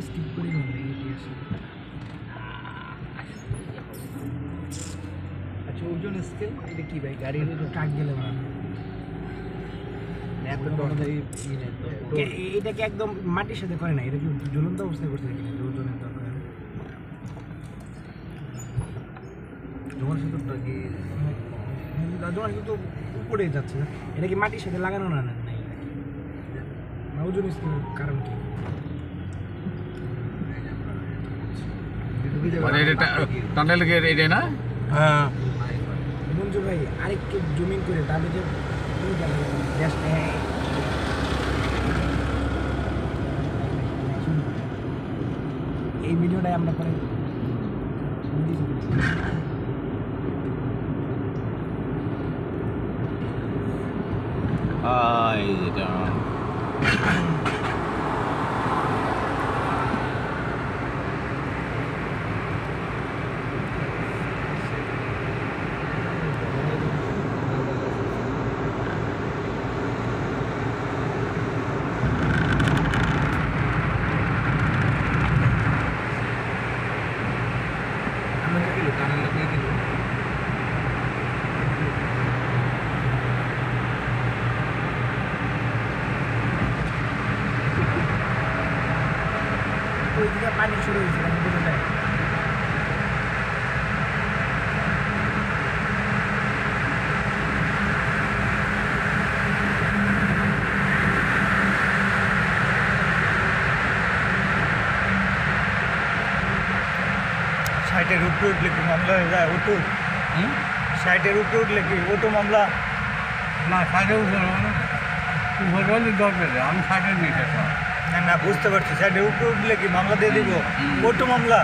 Skip করি না এটি আসলে। আচ্ছা ওজন স্কেল এটা কি ভাই গাড়ির ওজন ট্রাক গেলে বানানো এত অনুযায়ী এটাকে একদম মাটির সাথে করে না, এটা কি ঝুলন্ত অবস্থায় করছে কিনা ওজনের দরকার। জোয়ান সুতোটা কি জোয়ান কিন্তু উপরে যাচ্ছে না, এটা কি মাটির সাথে লাগানো না নাই না ওজন স্কেলের কারণ কি? মানে এটা টানেল গেট এটা না? হ্যাঁ মঞ্জু ভাই আরেকটু জমিন করে তাহলে যে গ্যাসটা এই ভিডিওটাই আমরা পরে যেটা ওইদিকে পানি শুরু হয়েছে বুঝে যায়। সাইটের উপরে উঠলে কি মামলা হয়ে যায়? ওটু সাইটের উপরে উঠলে কি ওটু মামলা? না সাইডে উঠে উপরে দরকার আমি সাইডে নিতে না না বুঝতে পারছি, সাইটের উপরে উঠলে কি মামলা দিয়ে দিব? ওটু মামলা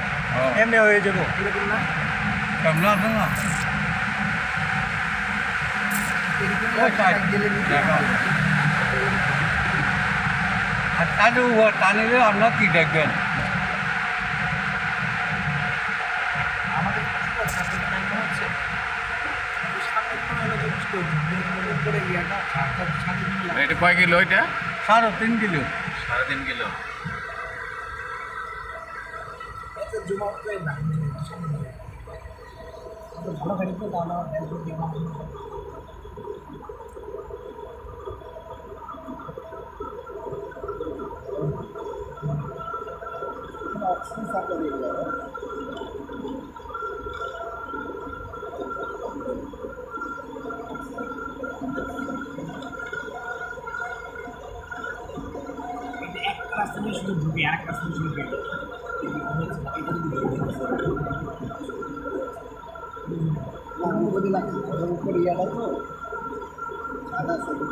এমনি হয়ে যাবো। এরকম না কেমন আছে না আর সাইডে উপর টানিলে আপনার কি দেখবেন? আমাদের হচ্ছে এটা কয় কিলো এটা? 3.5 কিলো। 3.5 কিলো। শুধু ঢুকে আর একটা শুধু ঢুকে উপরে ইয়াটা তো সাদা সবুজ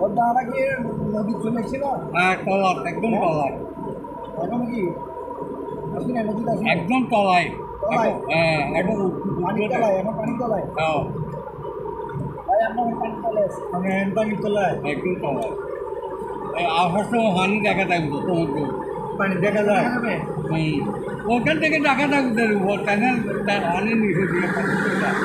ওটা কি নদী চলে এসেছিল? হ্যাঁ তলার একদম তলায়। এখন কি আসি না নদীটা একদম তলায়। তলায়? হ্যাঁ একদম পানি তলায়, এখন পানি তলায়। হ্যাঁ ভাই আপনার পানি তলায় আছে। আমি পানি তোলায় একদম তলায়। এই আসার সময় হানি দেখা থাকবো সমুদ্র। পানি দেখা যায়। ওখান থেকে দেখা থাকবে উপর তার হানি নিচে দিয়ে পানি চলে যায়।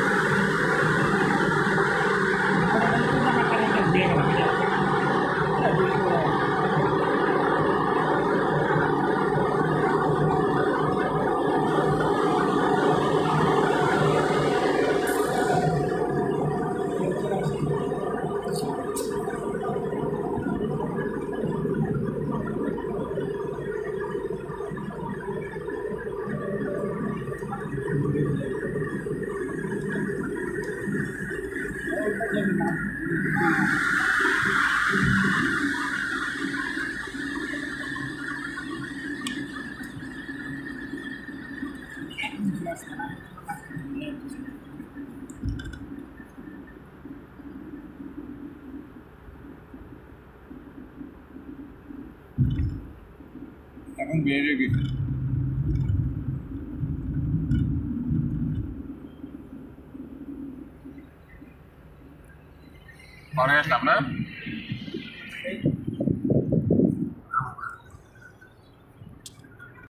এখন বেড়ে গেছে। পরে আসলাম না।